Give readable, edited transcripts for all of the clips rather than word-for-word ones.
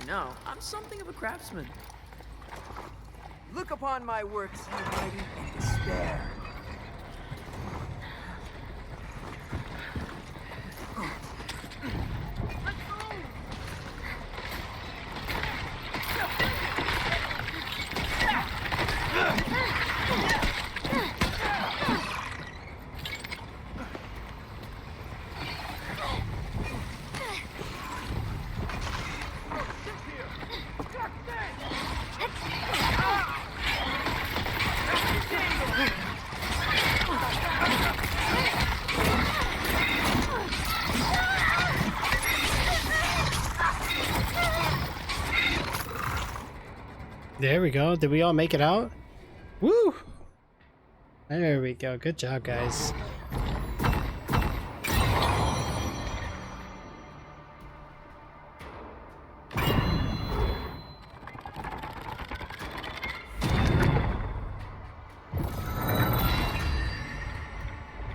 you know, I'm something of a craftsman. Look upon my works, you mighty, and despair. There we go. Did we all make it out? Woo! There we go. Good job, guys.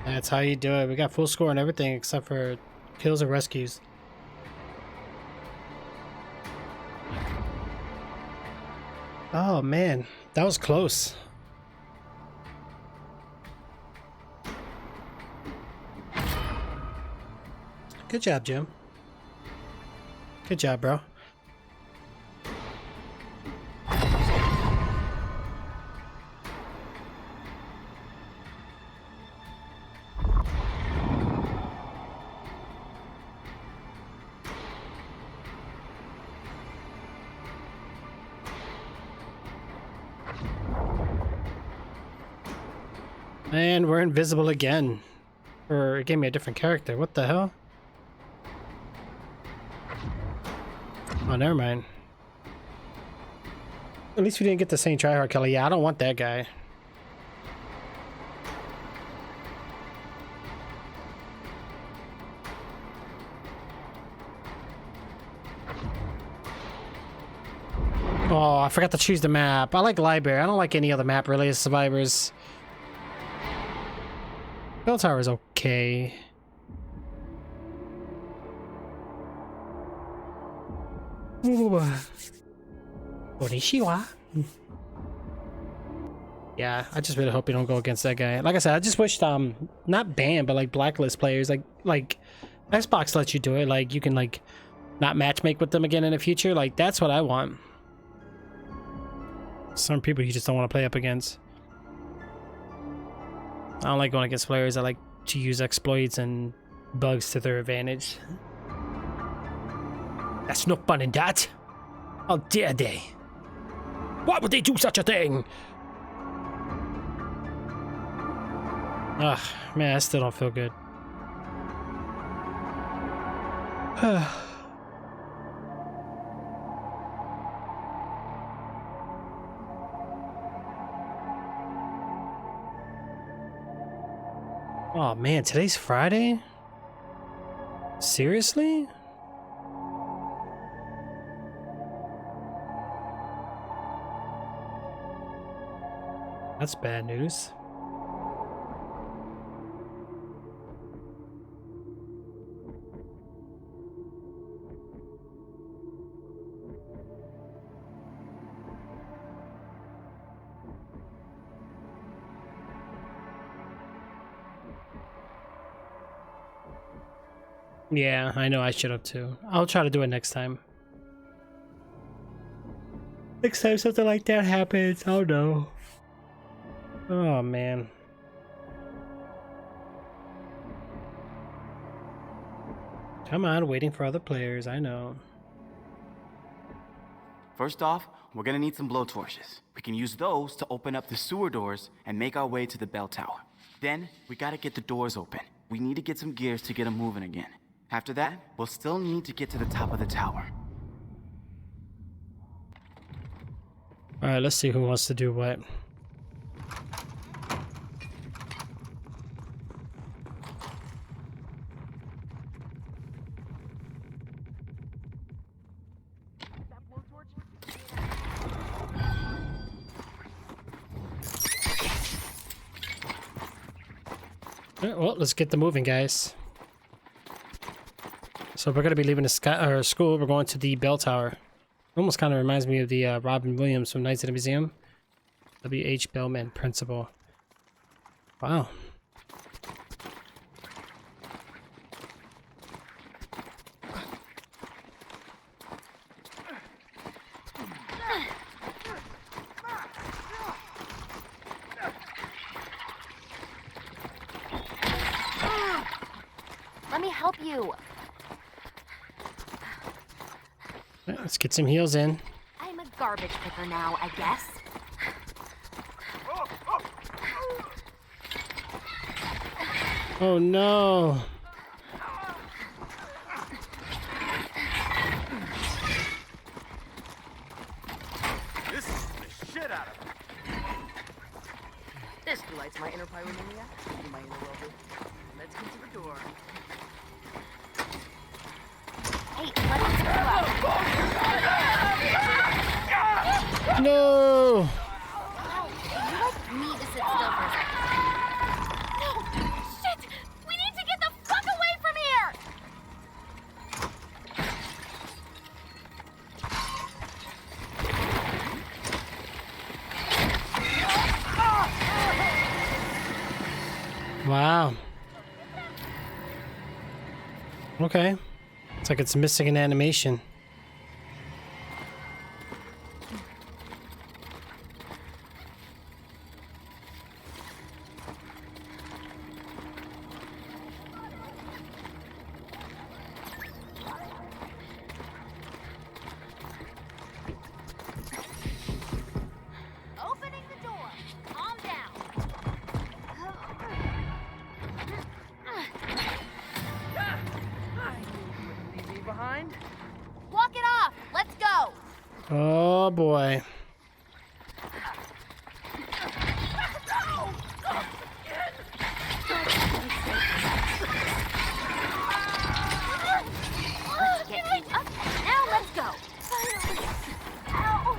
That's how you do it. We got full score on everything except for kills and rescues. Oh man, that was close. Good job, Jim. Good job, bro. And we're invisible again. Or it gave me a different character. What the hell? Oh, never mind. At least we didn't get the same tryhard Kelly. Yeah, I don't want that guy. Oh, I forgot to choose the map. I like library. I don't like any other map really as survivors. Bell tower is okay. Konnichiwa. Yeah, I just really hope you don't go against that guy. Like I said, I just wished not banned, but like blacklist players. Like Xbox lets you do it. Like you can like not matchmake with them again in the future. Like that's what I want. Some people you just don't want to play up against. I don't like going against players that like to use exploits and bugs to their advantage. That's not fun in that. How dare they? Why would they do such a thing? Ugh, man, I still don't feel good. Oh man, today's Friday? Seriously? That's bad news. Yeah, I know I should have too. I'll try to do it next time. Next time something like that happens, oh no. Oh man. Come on, waiting for other players, I know. First off, we're gonna need some blowtorches. We can use those to open up the sewer doors and make our way to the bell tower. Then, we gotta get the doors open. We need to get some gears to get them moving again. After that, we'll still need to get to the top of the tower. Alright, let's see who wants to do what. Alright, well, let's get the moving, guys. So we're going to be leaving the school. We're going to the bell tower. Almost kind of reminds me of the Robin Williams from Knights of the Museum. W.H. Bellman, principal. Wow. Let me help you. Let's get some heals in. I'm a garbage picker now, I guess. Oh no. This is the shit out of it. This delights my inner pyromaniac, my inner rebel. Let's get to the door. Hey, let us go out. No. Wow, you like need to sit still for a second. No! Shit! We need to get the fuck away from here! Wow. Okay. It's like it's missing an animation. Opening the door. Calm down. Leave me behind. Walk it off. Let's go. Oh boy. Let's get you up. Now let's go. Ow.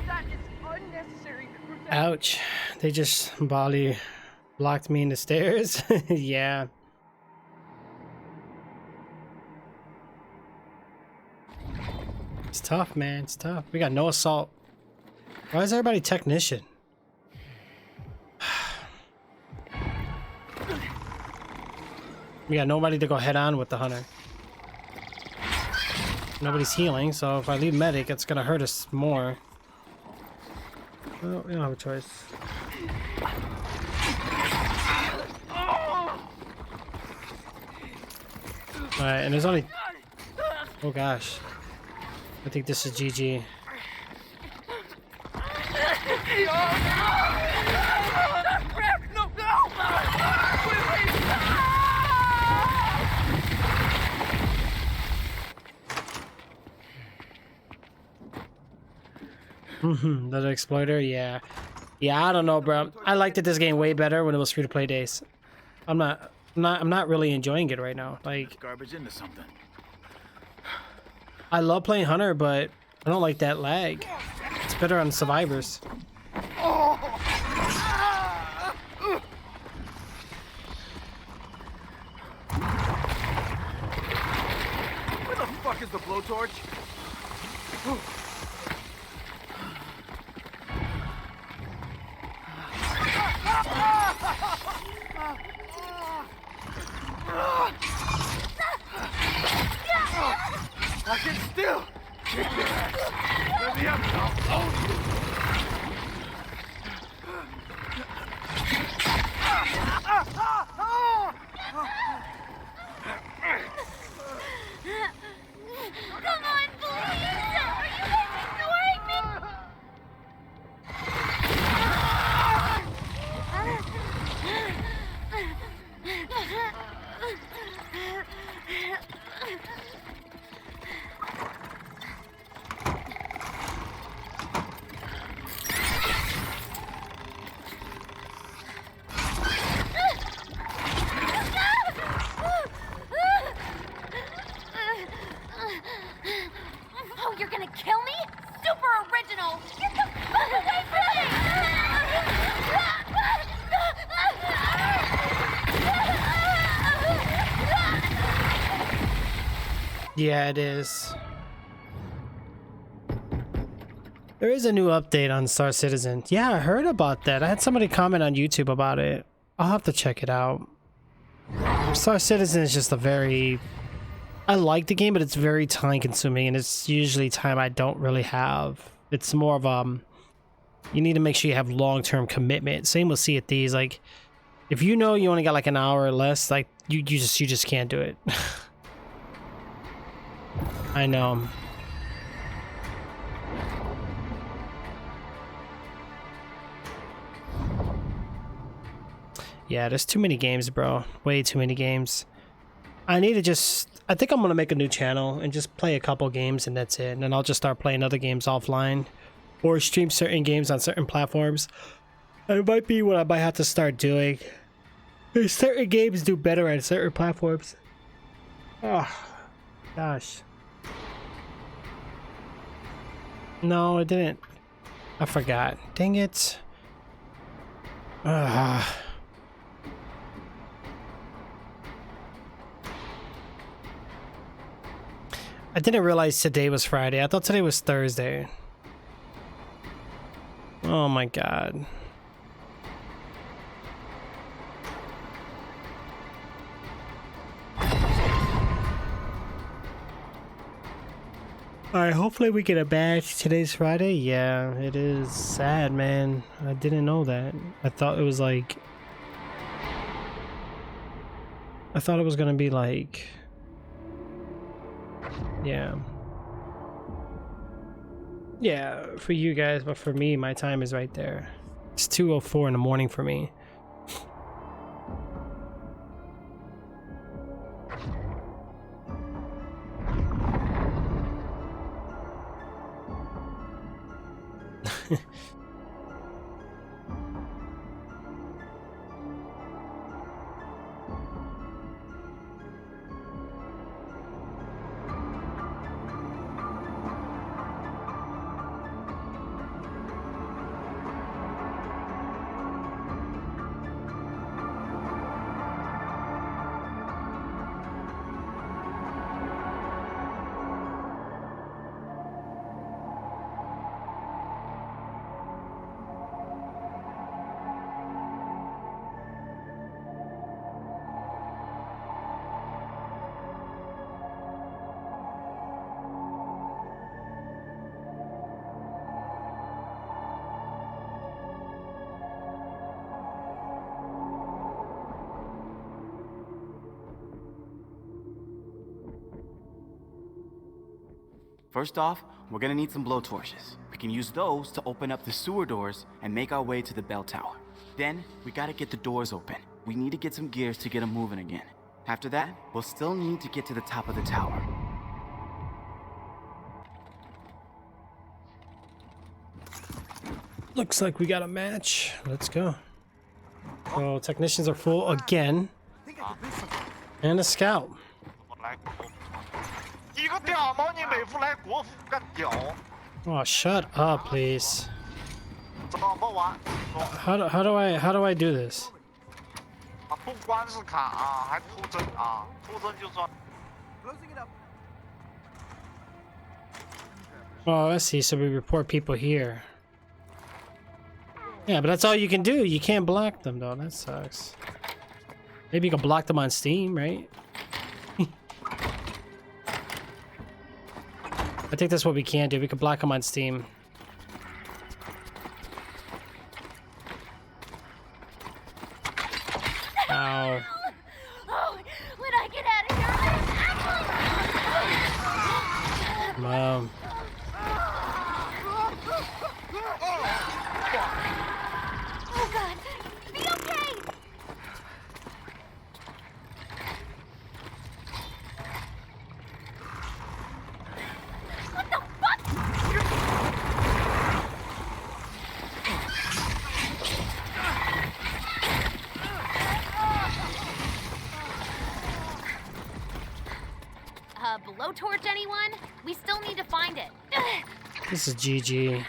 That is unnecessary. Ouch. They just body blocked me in the stairs. Yeah. It's tough, man. It's tough. We got no assault. Why is everybody technician? We got nobody to go head on with the hunter. Nobody's healing, so if I leave medic, it's gonna hurt us more. Well, we don't have a choice. Alright, and there's only... Oh gosh. I think this is GG. No, Another exploiter, yeah. Yeah, I don't know, bro. I liked it this game way better when it was free-to-play days. I'm not really enjoying it right now. Like, Garbage into something. I love playing Hunter, but I don't like that lag. It's better on Survivors. Where the fuck is the blowtorch? I can still kick your ass. Let me up, I'll own you. Come on, please! Are you guys ignoring me? Oh, you're gonna kill me? Super original! Get the fuck away from me! Yeah, it is. There is a new update on Star Citizen. Yeah, I heard about that. I had somebody comment on YouTube about it. I'll have to check it out. Star Citizen is just a very... I like the game, but it's very time consuming, and it's usually time I don't really have. It's more of you need to make sure you have long-term commitment. Same with Sea of Thieves. Like, if you know you only got like an hour or less, like you just can't do it. I know. Yeah, there's too many games, bro. Way too many games. I need to just... I think I'm going to make a new channel and just play a couple games and that's it. And then I'll just start playing other games offline. Or stream certain games on certain platforms. It might be what I might have to start doing. Certain games do better on certain platforms. Oh, gosh. No, I didn't. I forgot. Dang it. I didn't realize today was Friday. I thought today was Thursday. Oh my god. Alright, hopefully we get a badge. Today's Friday? Yeah, it is sad, man. I didn't know that. I thought it was like... I thought it was gonna be like... Yeah. Yeah, for you guys, but for me, my time is right there. It's 2:04 in the morning for me. First off, we're gonna need some blowtorches. We can use those to open up the sewer doors and make our way to the bell tower. Then, we gotta get the doors open. We need to get some gears to get them moving again. After that, we'll still need to get to the top of the tower. Looks like we got a match. Let's go. So technicians are full again. And a scout. 一个屌毛，你美服来国服干屌， Oh, shut up, please. 怎么玩？ How do I do this? 啊，不光是卡啊，还突针啊，突针就算。 Closing it up. Oh, I see. So we report people here. Yeah, but that's all you can do. You can't block them, though. That sucks. Maybe you can block them on Steam, right? I think that's what we can do. We can block them on Steam. Ow. Oh, when I get out of here, Wow. oh god, be okay! What the fuck? Blowtorch anyone? We still need to find it. This is GG. Listen!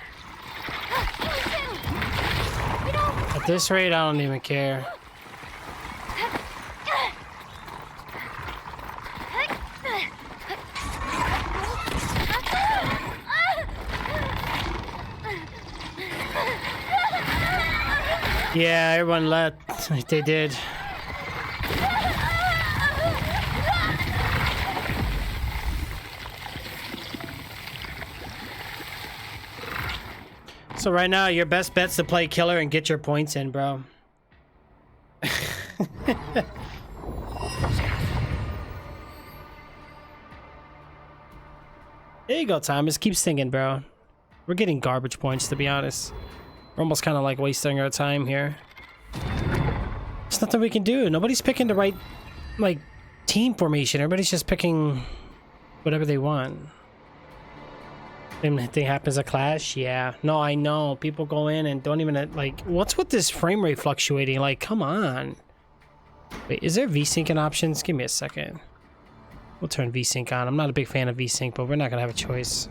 We don't... At this rate, I don't even care. Yeah, everyone left. They did. So right now, your best bet's to play killer and get your points in, bro. There you go, Thomas. Keep singing, bro. We're getting garbage points, to be honest. We're almost kind of like wasting our time here. There's nothing we can do. Nobody's picking the right, like, team formation. Everybody's just picking whatever they want. Same thing happens at Clash? Yeah. No, I know. People go in and don't even, like, what's with this frame rate fluctuating? Like, come on. Wait, is there V-syncing options? Give me a second. We'll turn V-sync on. I'm not a big fan of V-sync, but we're not going to have a choice.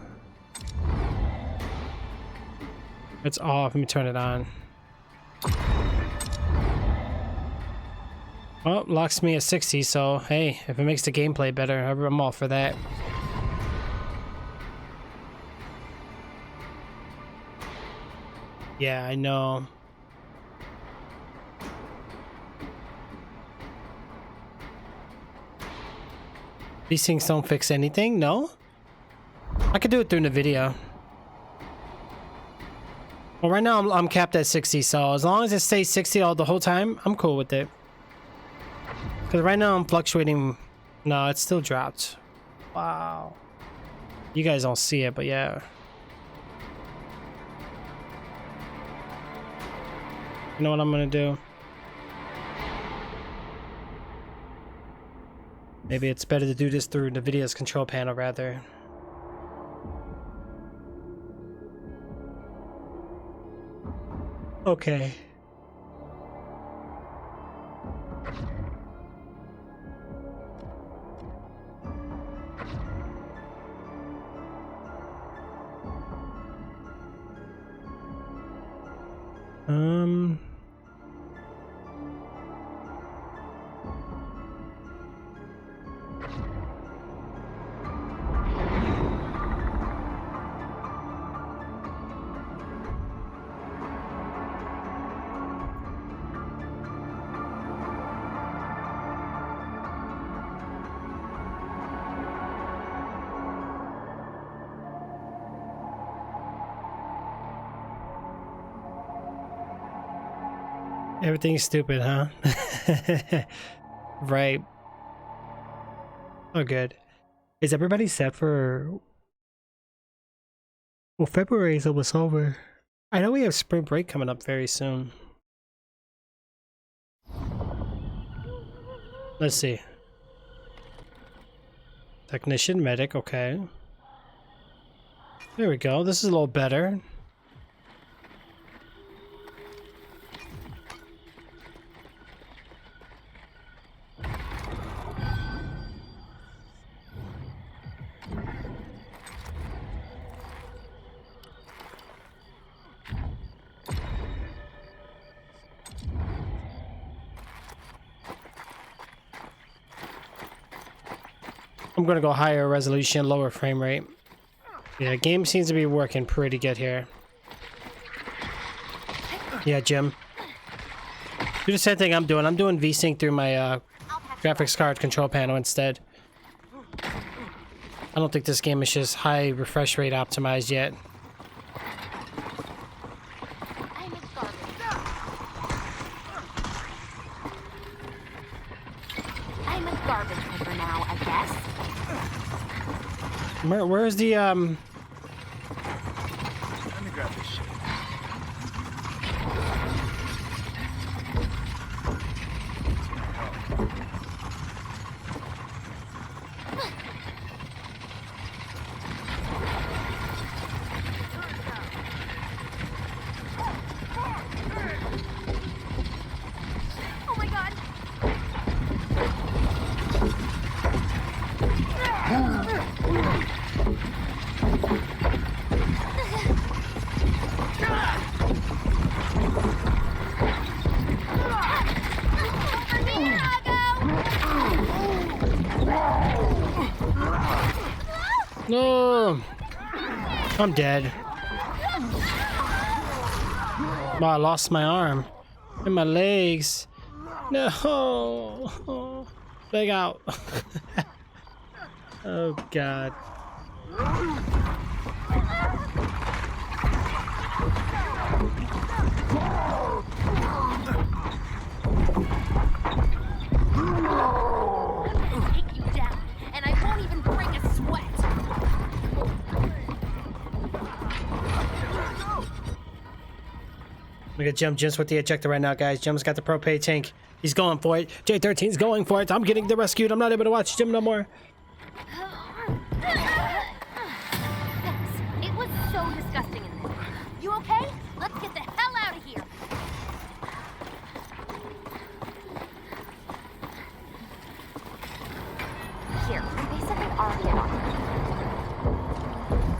It's off. Let me turn it on. Well, locks me at 60, so hey, if it makes the gameplay better, I'm all for that. Yeah, I know. These things don't fix anything? No? I could do it through the video. Well, right now I'm capped at 60, so as long as it stays 60 all the whole time, I'm cool with it. Because right now I'm fluctuating. No, it's still dropped. Wow. You guys don't see it, but yeah. You know what I'm gonna do? Maybe it's better to do this through the video's control panel rather. Okay. Everything's stupid, huh? Right. Oh, good. Is everybody set for... Well, February is almost over. I know we have spring break coming up very soon. Let's see. Technician, medic, okay. There we go. This is a little better. I'm gonna go higher resolution, lower frame rate. Yeah, game seems to be working pretty good here. Yeah, Jim. Do the same thing I'm doing. I'm doing V-Sync through my graphics card control panel instead. I don't think this game is just high refresh rate optimized yet. I'm a garbage picker now, I guess. Where's the Let me grab this shit. Oh my god. No. I'm dead. Oh, I lost my arm and my legs. No. Oh, leg out. Oh God. Take you down, and I won't even break a sweat. Look at Jim just with the ejector right now, guys. Jim's got the propane tank. He's going for it. J13's going for it. I'm getting the rescued. I'm not able to watch Jim no more. Thanks. It was so disgusting in there. You okay? Let's get the hell out of here. Here, I'm basically already at our.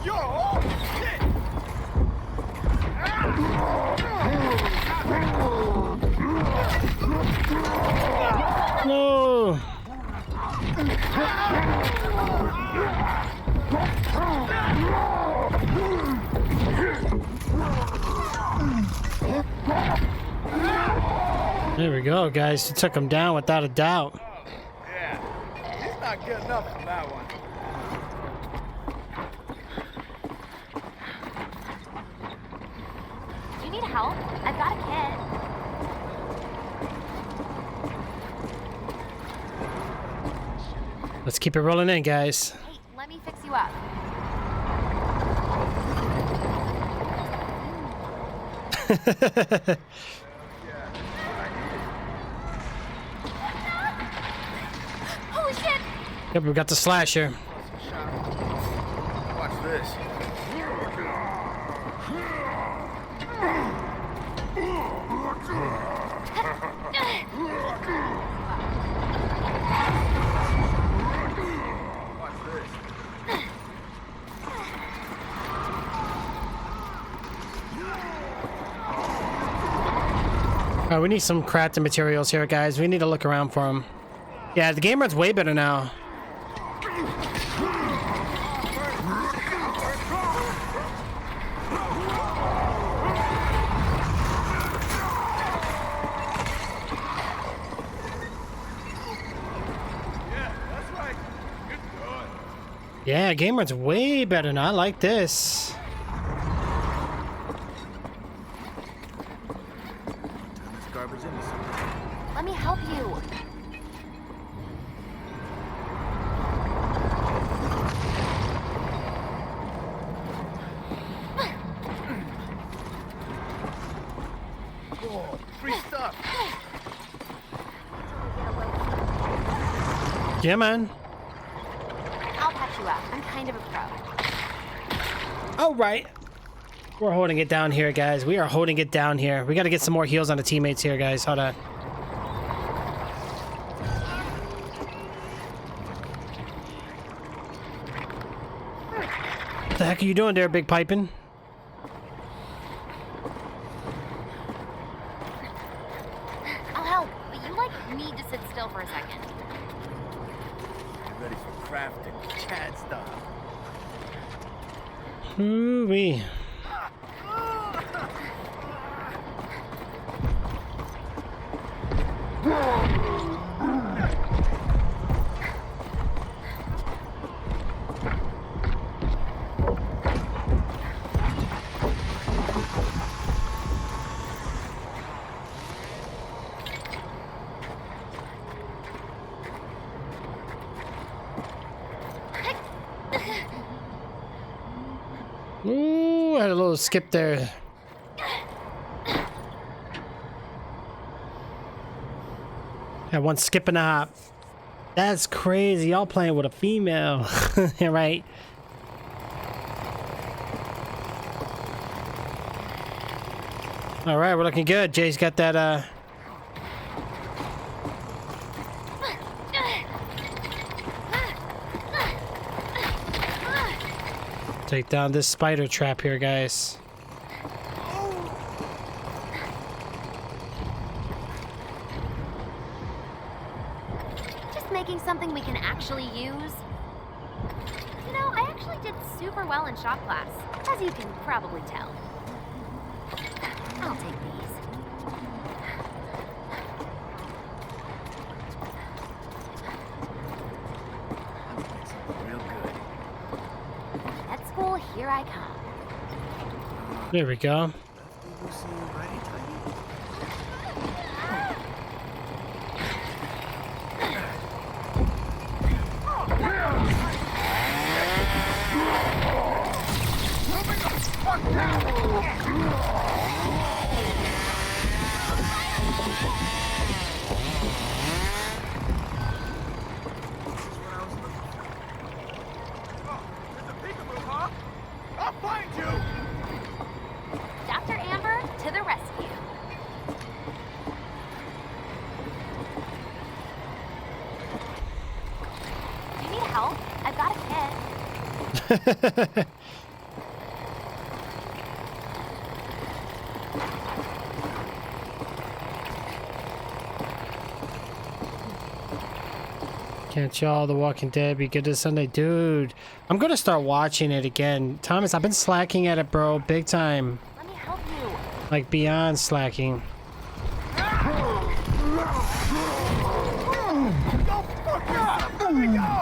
Yo! Oh, shit! No. There we go, guys. You took him down without a doubt. Yeah, he's not good enough for that one. Do you need help? I've got a kit. Let's keep it rolling in, guys. Hey, let me fix you up. Holy shit! Yep, we got the slasher. Watch this. Watch this. Alright, we need some crafting materials here, guys. We need to look around for them. Yeah, the game runs way better now. Yeah, game runs way better now. I like this. Let me help you. Whoa, free stuff. Yeah, man. I'll patch you up. I'm kind of a pro. All right. We're holding it down here, guys. We are holding it down here. We got to get some more heals on the teammates here, guys. Hold on. What the heck are you doing there, Big Pipin'? I'll help, but you need to sit still for a second. Get ready for crafting cat stuff. Ooh-wee. Ooh, I had a little skip there. Had one skip and a hop. That's crazy. Y'all playing with a female. Right? All right, we're looking good. Jay's got that, take down this spider trap here, guys. Just making something we can actually use. You know, I actually did super well in shop class, as you can probably tell. I'll take these. Real good. At school, here I come. There we go. Lucy, righty tighty. I'll find you! Dr. Amber, to the rescue. Do you need help? I've got a kit. Can't y'all The Walking Dead be good this Sunday? Dude, I'm gonna start watching it again. Thomas, I've been slacking at it, bro. Big time. Let me help you. Like, beyond slacking. Go fuck up! Let me go!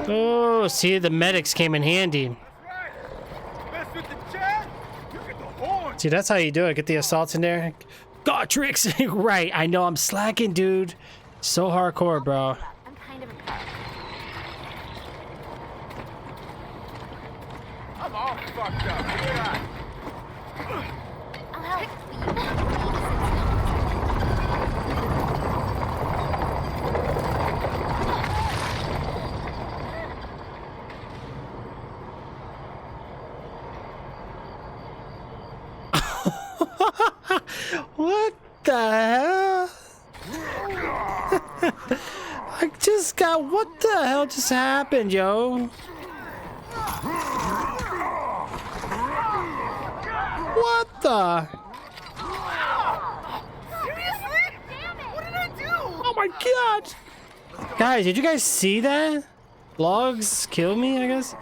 Oh, see, the medics came in handy. Mess with the chat, you get the horn! See, that's how you do it. Get the assaults in there. God, Trix. Right, I know I'm slacking, dude. So hardcore, bro. I'm kind of a pro. I'm all fucked up. Look at that. I'll help. But you need to sit still. What the hell? I just got... What the hell just happened, yo? What the... Seriously? Damn it! What did I do? Oh my god! Guys, did you guys see that? Logs kill me, I guess?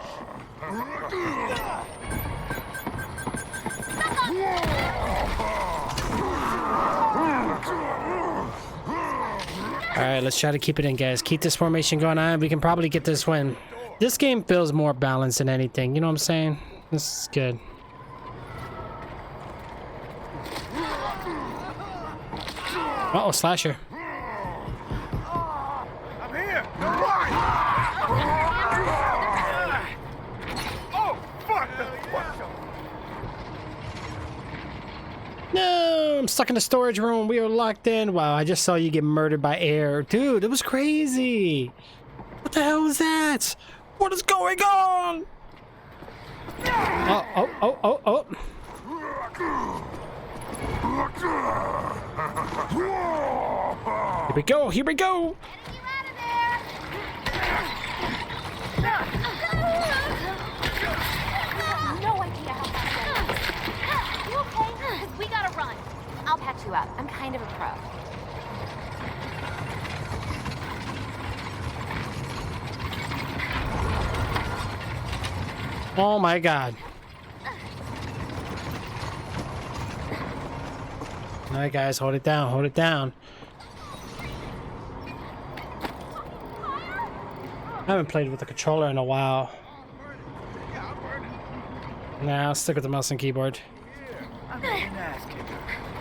Alright, let's try to keep it in, guys. Keep this formation going on. We can probably get this win. This game feels more balanced than anything. You know what I'm saying? This is good. Uh-oh, slasher. I'm here! Don't worry! Oh, fuck! No, I'm stuck in the storage room. We are locked in. Wow, I just saw you get murdered by air. Dude, it was crazy. What the hell is that? What is going on? Oh. Here we go, here we go. Getting you out of there. No idea how fast that is. You okay? 'Cause we gotta run. I'll patch you up. I'm kind of a pro. Oh my god. All right, guys, hold it down, hold it down. I haven't played with the controller in a while. Nah, I'll stick with the mouse and keyboard. I'm an ass kicker.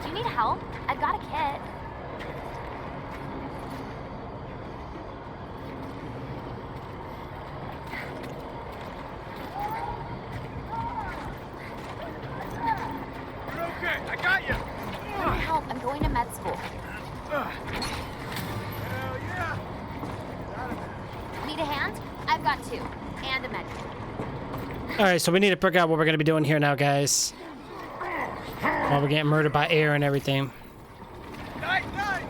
Do you need help? I've got a kit. You're okay, I got you! I need help. I'm going to med school. Hell yeah! Need a hand? I've got two. And a med kit. All right, so we need to figure out what we're gonna be doing here now, guys. While we're getting murdered by air and everything. Night! Fire!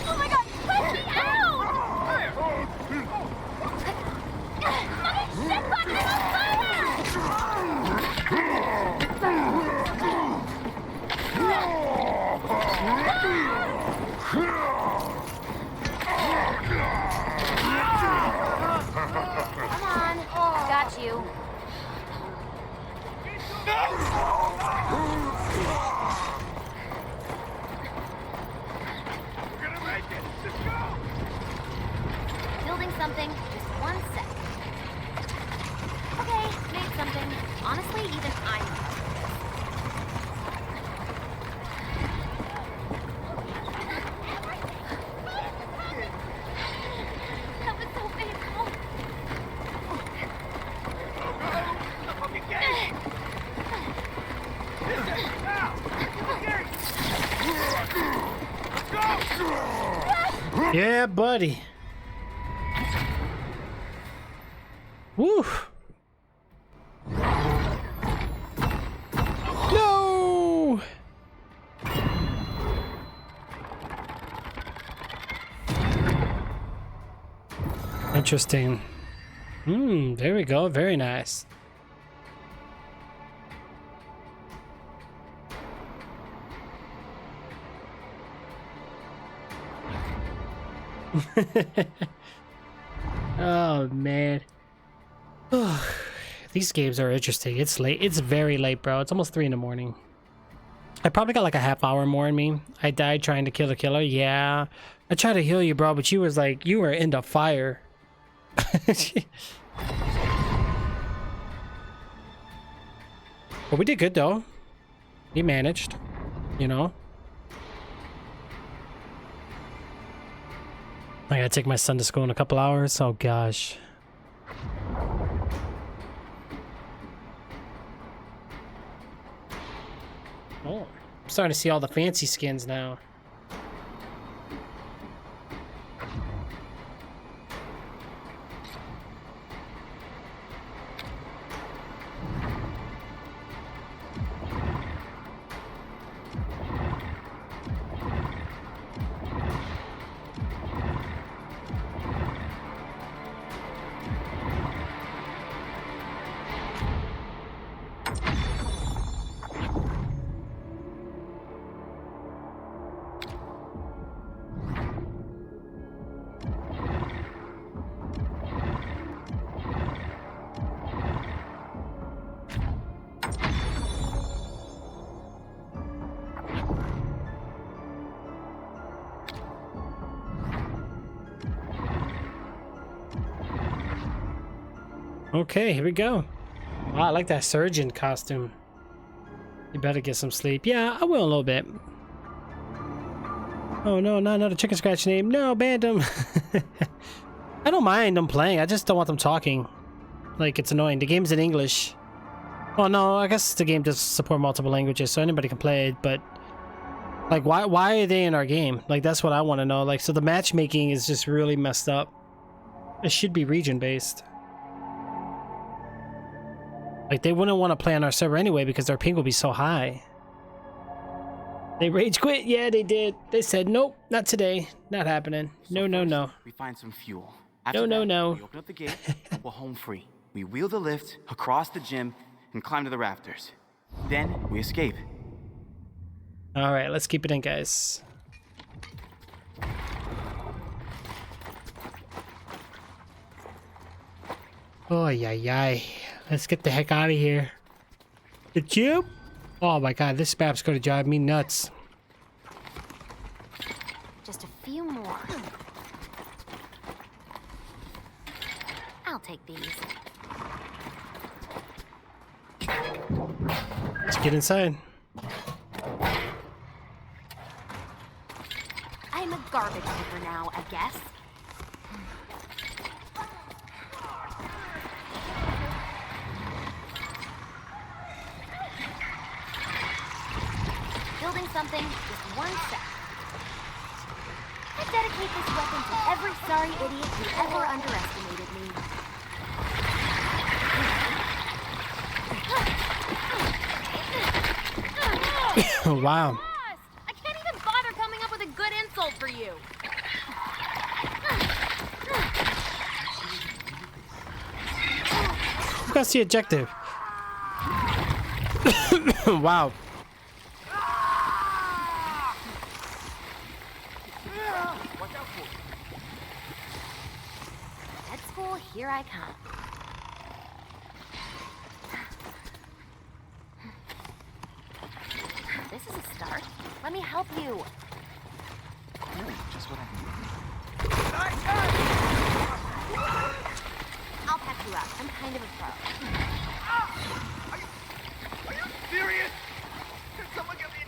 Oh my god! 1 sec. Okay, made something. Honestly, even I'm proud of this. That was so painful. Yeah, buddy. Woo. No. Interesting. There we go. Very nice. Oh man. These games are interesting. It's late. It's very late, bro. It's almost 3 in the morning. I probably got like a half hour more in me. I died trying to kill the killer. Yeah. I tried to heal you, bro, but you was like, you were in the fire. But we did good though. We managed, you know. I gotta take my son to school in a couple hours. Oh gosh. Oh, I'm starting to see all the fancy skins now. Okay, here we go. Wow, I like that surgeon costume. You better get some sleep. Yeah, I will a little bit. Oh no, not another chicken scratch name. No, banned them. I don't mind them playing. I just don't want them talking. Like, it's annoying. The game's in English. Oh no, I guess the game does support multiple languages, so anybody can play it, but... Like, why are they in our game? Like, that's what I want to know. Like, so the matchmaking is just really messed up. It should be region-based. Like, they wouldn't want to play on our server anyway because their ping will be so high. They rage quit? Yeah, they did. They said, nope, not today. Not happening. No, no, no. We find some fuel. No, no, no. We open up the gate and we're home free. We wheel the lift across the gym and climb to the rafters. Then we escape. All right, let's keep it in, guys. Oh, yeah. Let's get the heck out of here. The gym? Oh my god, this map's gonna drive me nuts. Just a few more. I'll take these. Let's get inside. I'm a garbage picker now, I guess. Building something, just 1 sec. I dedicate this weapon to every sorry idiot who ever underestimated me. Oh, wow. Boss, I can't even bother coming up with a good insult for you. That's the objective. Wow. Med school, here I come. This is a start. Let me help you. Just what I need. kind of a pro. Are you serious? Can someone get me?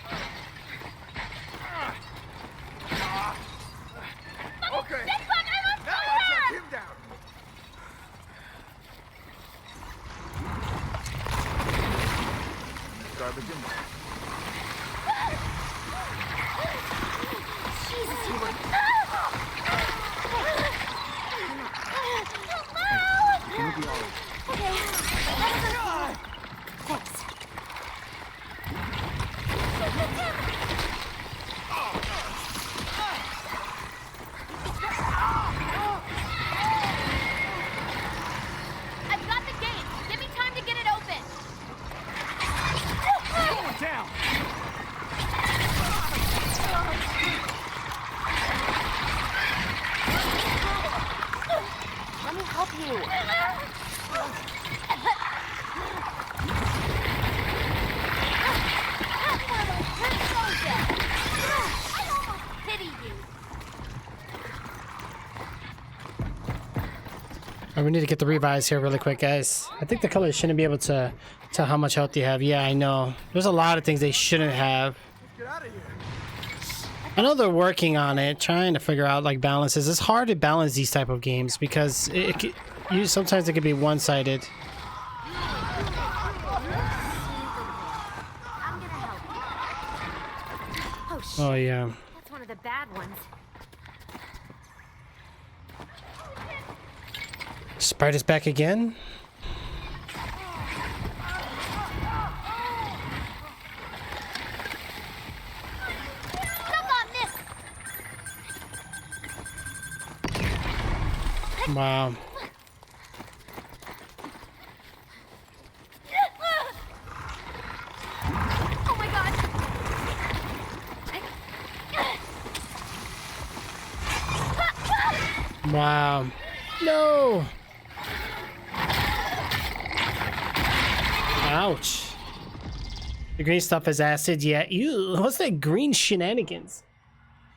Okay. Trixzbot, I'm on Now I fire! track him down. Garbage in there. Jesus, you were... It's gonna be all right. Okay, thanks. I've got the gate. Give me time to get it open. Going down. Let me help you. I almost pity you. Alright, we need to get the revives here really quick, guys. I think the colors shouldn't be able to tell how much health you have. Yeah, I know. There's a lot of things they shouldn't have. Get out of here. I know they're working on it, trying to figure out like balances. It's hard to balance these type of games because sometimes it can be one-sided. I'm gonna help you. Oh, shit. Oh yeah. That's one of the bad ones. Sprite is back again. Jump on this! Wow. Oh my god! Wow. No. Ouch. The green stuff is acid. Yeah. Ew. What's that green shenanigans?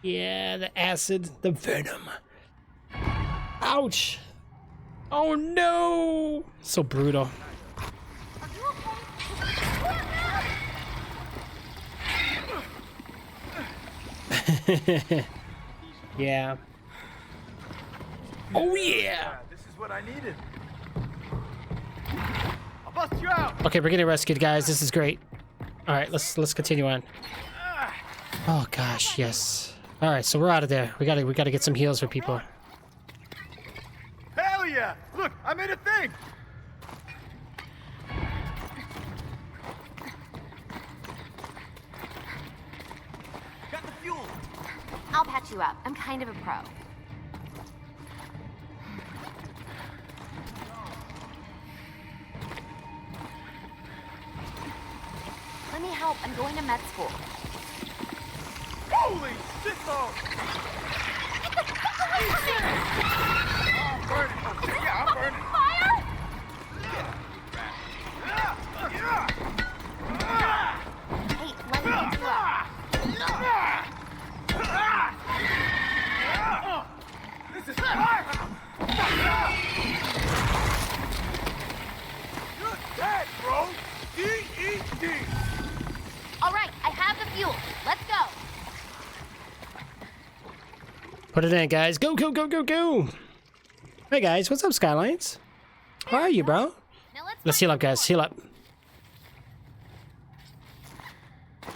Yeah, the acid, the venom. Ouch. Oh no. So brutal. Yeah. Oh yeah. This is what I needed. I'll bust you out. Okay, we're getting rescued, guys. This is great. All right, let's continue on. Oh gosh, yes. All right, so we're out of there. We gotta get some heals for people. Hell yeah! Look, I made a thing. Got the fuel. I'll patch you up. I'm kind of a pro. Let me help. I'm going to med school. Holy shit, though! I'm burning. Oh, shit, yeah, I'm burning. Fire! Hey, let me get you up. This is hard. You're dead, bro. D-E-D. All right, I have the fuel. Let's go. Put it in, guys. Go, go, go, go, go. Hey, guys. What's up, Skylines? How are you, bro? Now Let's heal up, guys. Heal up.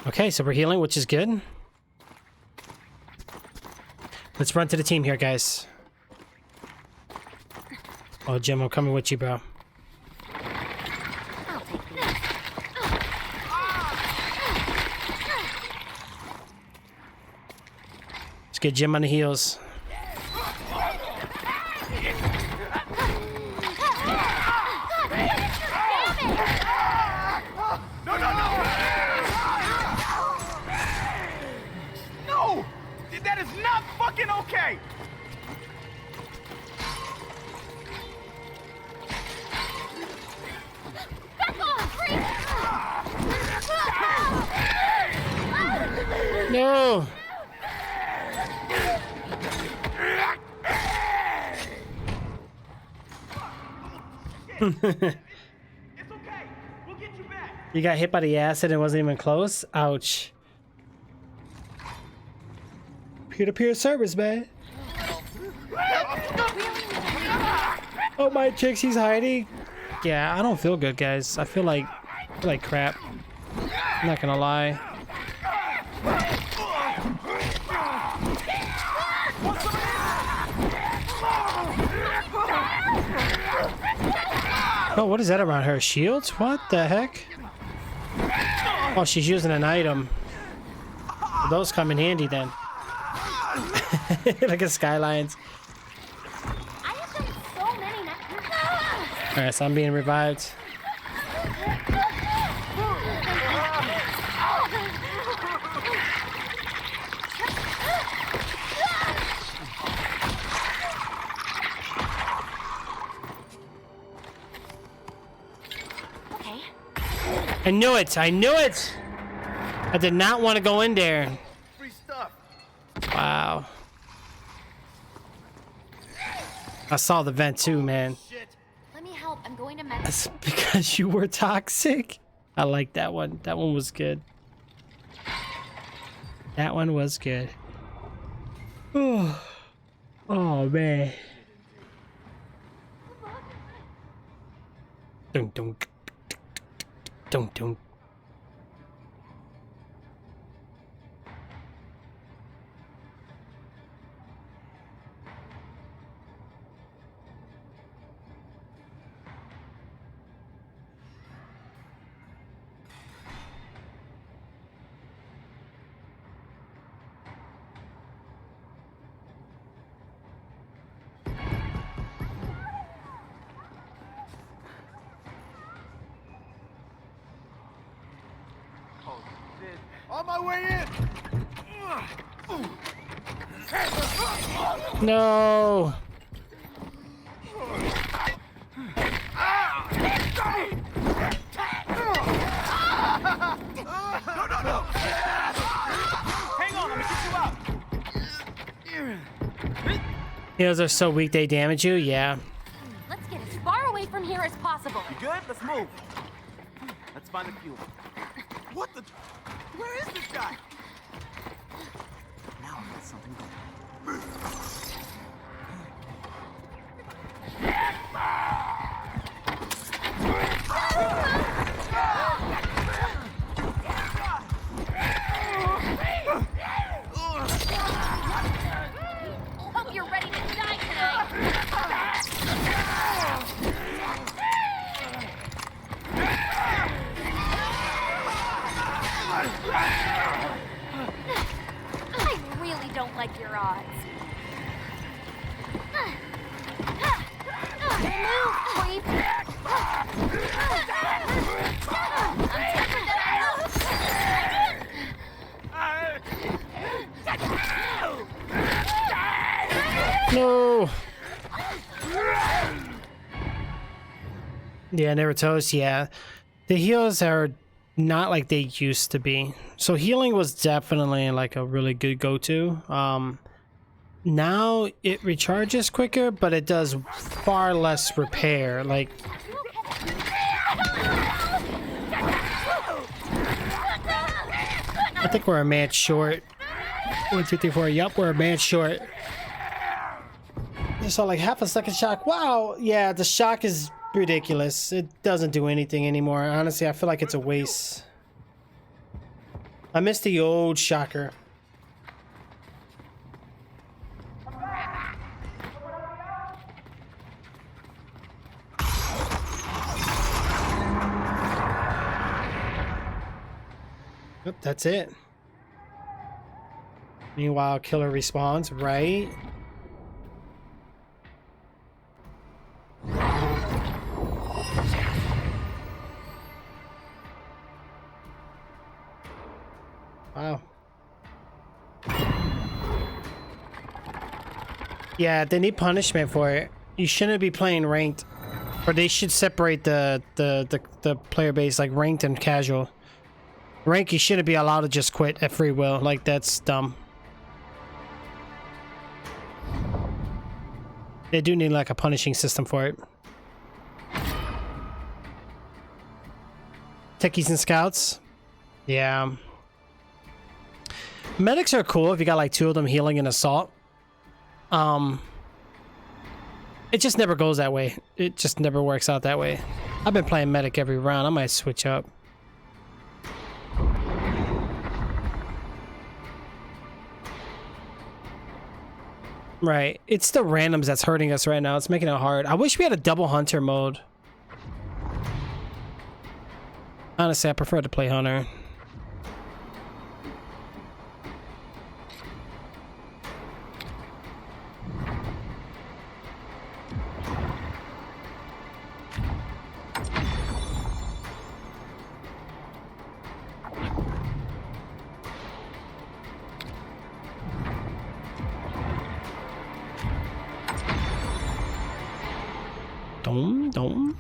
Okay, so we're healing, which is good. Let's run to the team here, guys. Oh, Jim, I'm coming with you, bro. I'll take these. Let's get Jim on the heels. No! That is not fucking okay! Back off, Freak! No! It's okay. We'll get you back. You got hit by the acid and wasn't even close? Ouch. Peer-to-peer service, man. Oh, my Trixie's hiding. Yeah, I don't feel good, guys. I feel like crap. I'm not gonna lie. Oh, what is that around her? Shields? What the heck? Oh, she's using an item. Those come in handy then. Like a skylines. I have done so many. Alright, so I'm being revived. Okay. I knew it! I knew it! I did not want to go in there. Free stuff. Wow. I saw the vent too, man. Shit. Let me help. I'm going to med. That's because you were toxic. I like that one. That one was good. That one was good. Oh, oh man. Dunk dunk. Dunk dunk. On my way in. No. No. Hang on, let me get you out. Heals are so weak they damage you. Yeah. Let's get as far away from here as possible. Good? Let's move. Let's find the fuel. What the? Where is this guy? Now I got something going. Hope you're ready to die tonight. I really don't like your odds. Move, creep. I'm tempted that No. Yeah, never toast. Yeah, the heals are not like they used to be. So healing was definitely like a really good go-to. Now it recharges quicker, but it does far less repair. Like, I think we're a match short. 154. Yup, we're a match short. So like half a second shock. Wow. Yeah, the shock is ridiculous. It doesn't do anything anymore. Honestly, I feel like it's a waste. I miss the old shocker. Yep, that's it. Meanwhile, killer respawns, right? Wow. Yeah, they need punishment for it. You shouldn't be playing ranked, or they should separate the player base, like ranked and casual. Rank, you shouldn't be allowed to just quit at free will. Like, that's dumb. They do need like a punishing system for it. Techies and scouts. Yeah. Medics are cool if you got like 2 of them healing and assault. It just never goes that way. It just never works out that way. I've been playing medic every round. I might switch up. Right. It's the randoms that's hurting us right now. It's making it hard. I wish we had a double hunter mode. Honestly, I prefer to play hunter. Dom.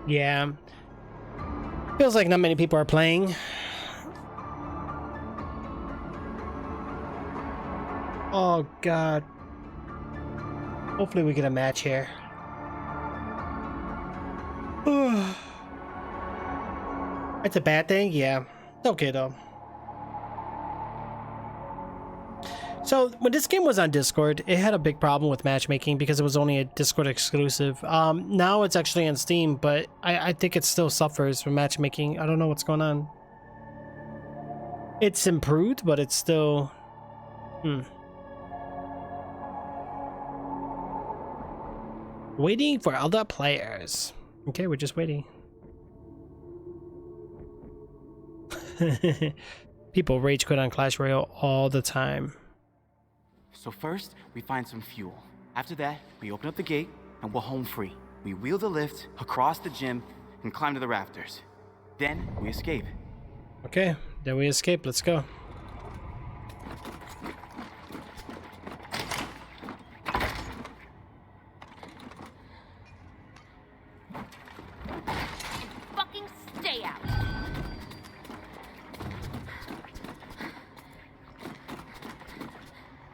Yeah. Feels like not many people are playing. Oh god. Hopefully we get a match here. It's a bad thing? Yeah. Okay though. So when this game was on Discord, it had a big problem with matchmaking because it was only a Discord exclusive. Now it's actually on Steam, but I think it still suffers from matchmaking. I don't know what's going on. It's improved, but it's still... Waiting for other players. Okay, we're just waiting. People rage quit on Clash Royale all the time. So first, we find some fuel. After that, we open up the gate and we're home free. We wheel the lift across the gym and climb to the rafters. Then we escape. Okay, then we escape. Let's go. Fucking stay out.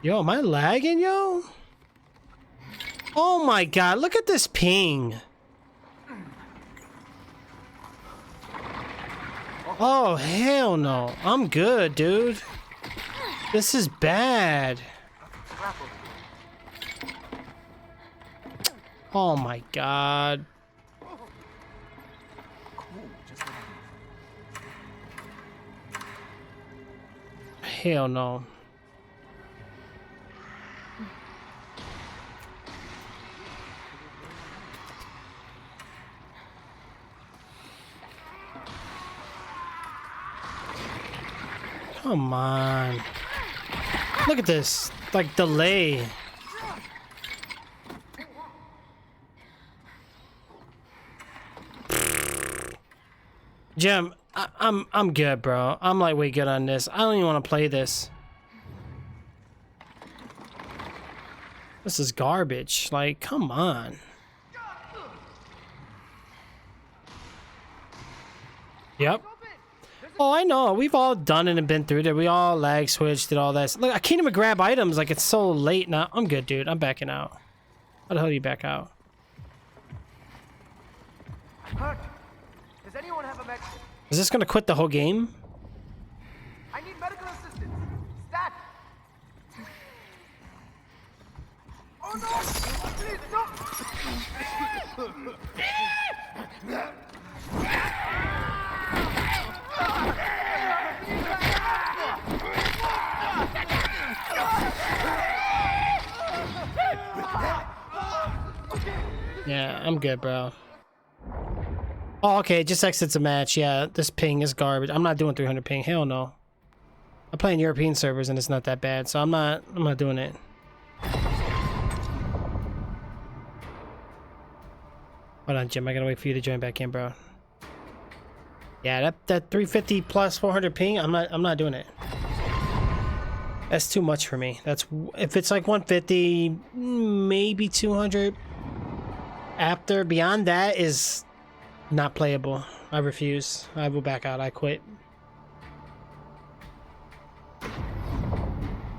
Yo, am I lagging, yo? Oh my god, look at this ping. Oh, hell no. I'm good, dude. This is bad. Oh my god. Hell no. Come on. Look at this. Like delay. Jim, I'm good, bro. I'm like way good on this. I don't even want to play this. This is garbage. Like, come on. Yep. Oh, I know. We've all done it and been through it. We all lag switched, did all that. Look, I can't even grab items. Like, it's so late now. I'm good, dude. I'm backing out. How the hell do you back out? Hurt. Does anyone have a med? Is this gonna quit the whole game? I need medical assistance. Stat. Oh no! Please don't. Yeah, I'm good, bro. Oh, okay, it just exits a match. Yeah, this ping is garbage. I'm not doing 300 ping. Hell no. I'm playing European servers and it's not that bad, so I'm not doing it. Hold on, Jim. I gotta wait for you to join back in, bro. Yeah, that 350 plus 400 ping, I'm not doing it. That's too much for me. That's if it's like 150, maybe 200. After beyond that is not playable. I refuse. I will back out. I quit.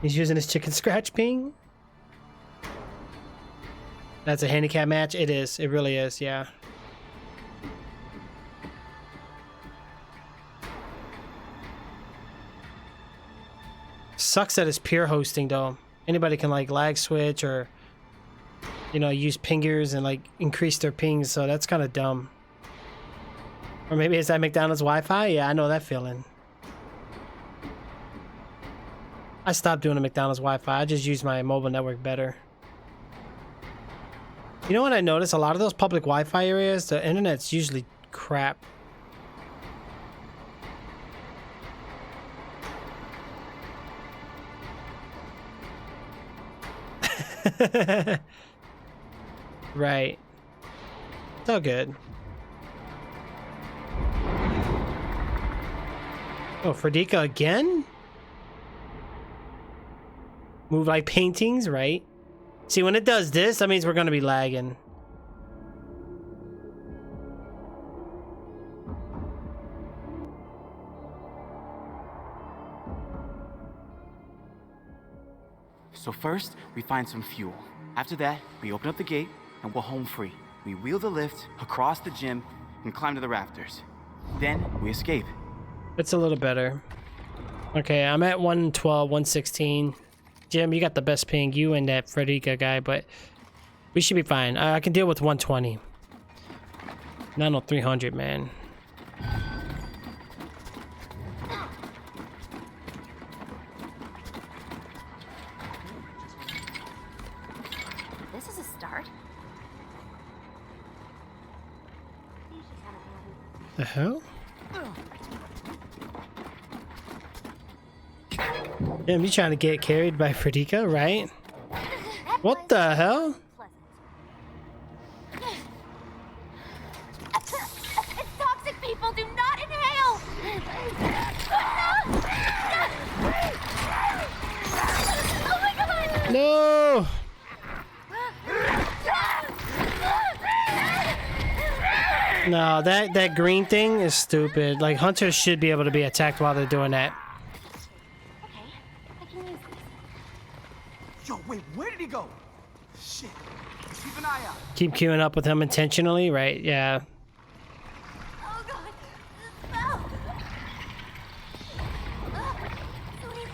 He's using his chicken scratch ping. That's a handicap match. It is. It really is. Yeah. Sucks that it's peer hosting though. Anybody can like lag switch or, you know, use pingers and like increase their pings. So that's kind of dumb. Or maybe it's that McDonald's Wi-Fi. Yeah, I know that feeling. I stopped doing the McDonald's Wi-Fi. I just use my mobile network better. You know what I noticed? A lot of those public Wi-Fi areas, the internet's usually crap. Right. It's all good. Oh, Fredika again? Move like paintings, right? See, when it does this, that means we're gonna be lagging. So first, we find some fuel. After that, we open up the gate and we're home free. We wheel the lift across the gym and climb to the rafters. Then we escape. It's a little better. Okay, I'm at 112, 116. Jim, you got the best ping, you and that Frederica guy, but we should be fine. I can deal with 120. Not no 300, man. This is a start. The hell? Damn, you trying to get carried by Frederica, right? What the hell? It's toxic, people. Do not inhale. Oh my God! No! No, that green thing is stupid. Like, hunters should be able to be attacked while they're doing that. Okay, I can use this. Yo, wait, where did he go? Shit. Keep an eye out. Keep queuing up with him intentionally, right? Yeah. Oh God! No! Who needs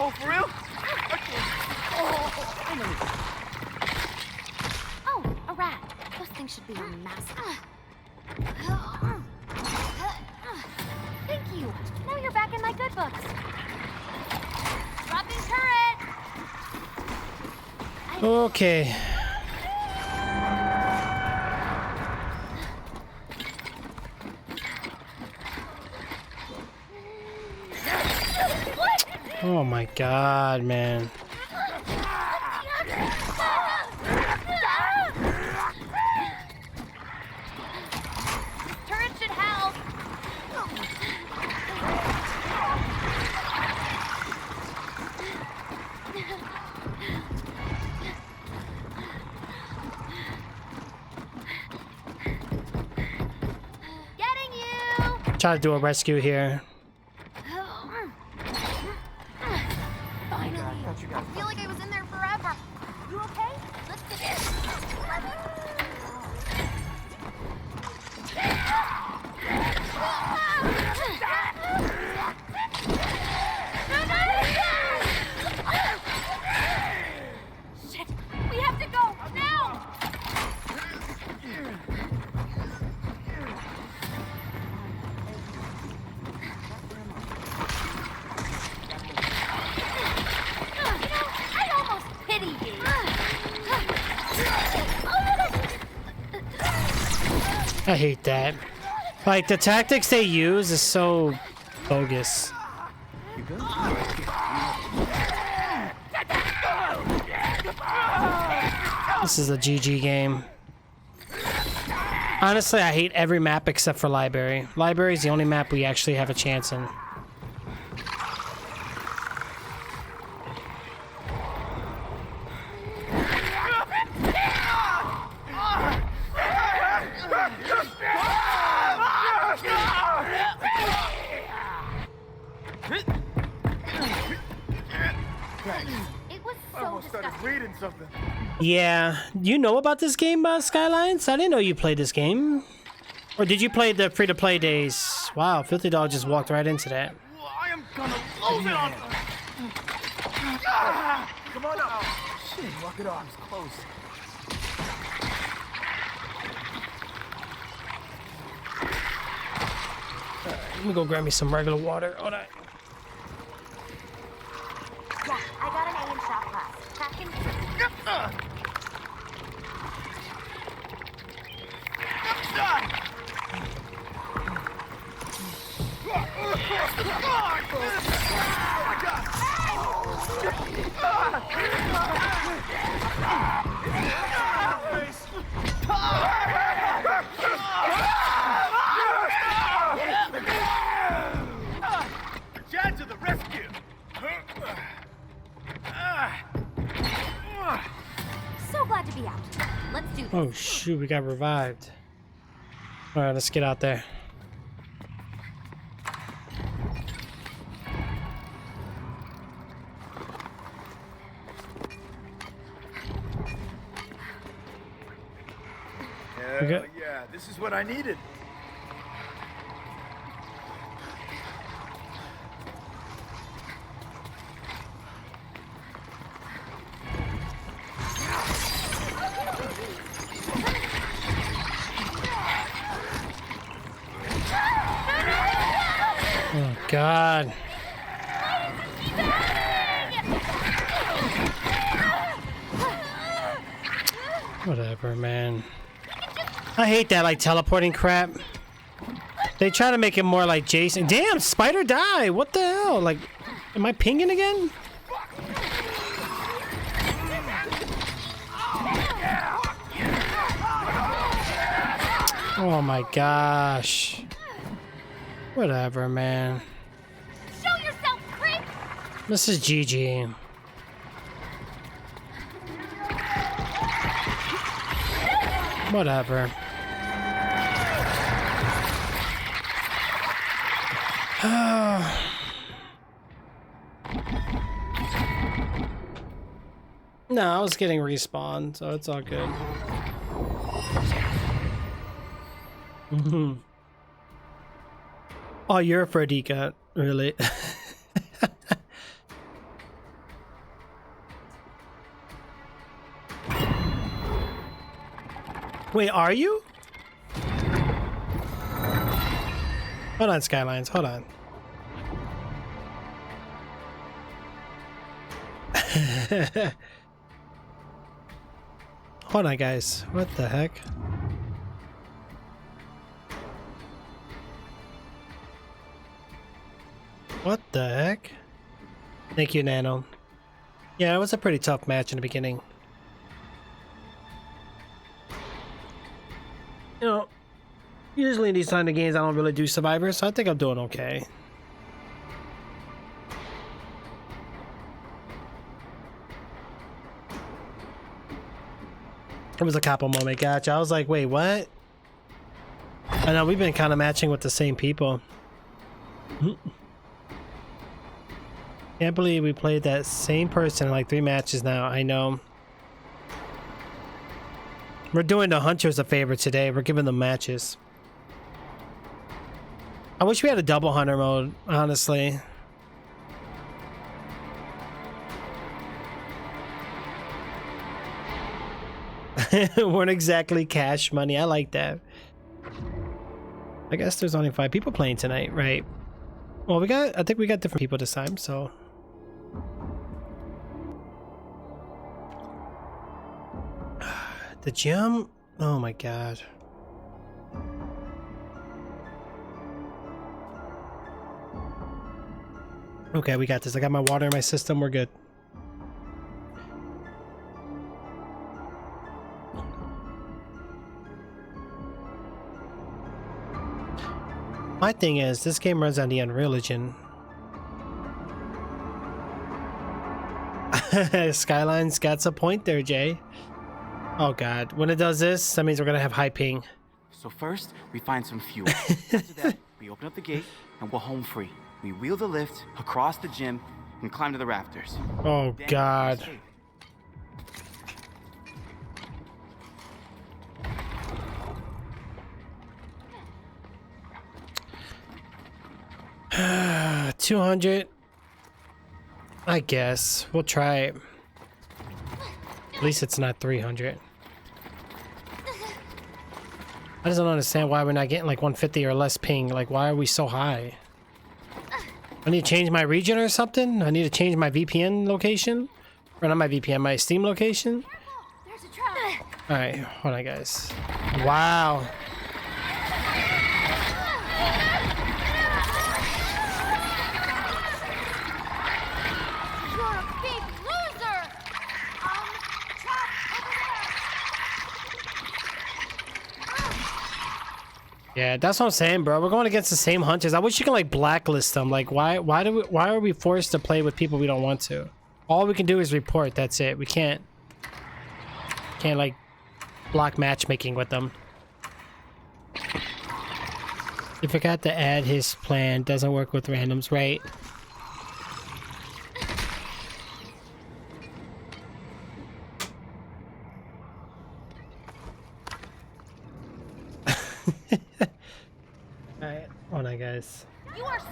Oh, for real? Oh, a rat. Those things should be on mask. Thank you. Now you're back in my good books. Dropping turret. Okay. Oh my God, man. Turret should help. Getting you. Try to do a rescue here. Finally. I feel like I was in there forever. You okay? Let's get in. Shit! We have to go now. I hate that. Like, the tactics they use is so bogus. You good? This is a GG game. Honestly, I hate every map except for Library. Library is the only map we actually have a chance in. It was I so almost started disgusting. reading something. Yeah, you know about this game, Skylines? I didn't know you played this game. Or did you play the free-to-play days? Wow, Filthy Dog just walked right into that. I am gonna lose it on. Come on up. Shit, walk it off. It's close. Let me go grab me some regular water. Hold on. Yeah, I got an A in shop class. Back in. Chad to the rescue. So glad to be out. Let's do this. Oh shoot, we got revived. Alright, let's get out there. Yeah, yeah, this is what I needed. Oh god. Whatever, man. I hate that, like, teleporting crap. They try to make it more like Jason. Damn, spider die! What the hell? Like, am I pinging again? Oh my gosh. Whatever, man. Show yourself, creep! This is GG. Whatever. No, I was getting respawned, so it's all good. Oh, you're a Fredika, really? Wait, are you? Hold on, Skylines, hold on. Hold on, guys. What the heck? What the heck? Thank you, Nano. Yeah, it was a pretty tough match in the beginning. You know, usually in these kind of games I don't really do survivors, so I think I'm doing okay. It was a capo moment, gotcha. I was like, wait, what? I know, we've been kind of matching with the same people. Can't believe we played that same person in like 3 matches now. I know. We're doing the hunters a favor today. We're giving them matches. I wish we had a double hunter mode, honestly. Weren't exactly cash money. I like that. I guess there's only 5 people playing tonight, right? Well, I think we got different people this time, so. The gym? Oh my god. Okay, we got this. I got my water in my system. We're good. My thing is, this game runs on the Unreal Engine. Skyline's got a point there, Jay. Oh god, when it does this, that means we're gonna have high ping. So first, we find some fuel. After that, we open up the gate and we're home free. We wheel the lift across the gym and climb to the rafters. Oh Then we god. escape. 200. I guess we'll try it. At least it's not 300. I just don't understand why we're not getting like 150 or less ping. Like, why are we so high? I need to change my region or something? I need to change my VPN location? Or not my VPN, my Steam location? There's a trap. Alright, hold on, guys. Wow. You're a big loser. Trap over there. Yeah, that's what I'm saying, bro. We're going against the same hunters. I wish you could like blacklist them. Like, why are we forced to play with people we don't want to? All we can do is report. That's it. We can't like block matchmaking with them. You forgot to add his plan. Doesn't work with randoms, right? Alright, hold on, guys. You are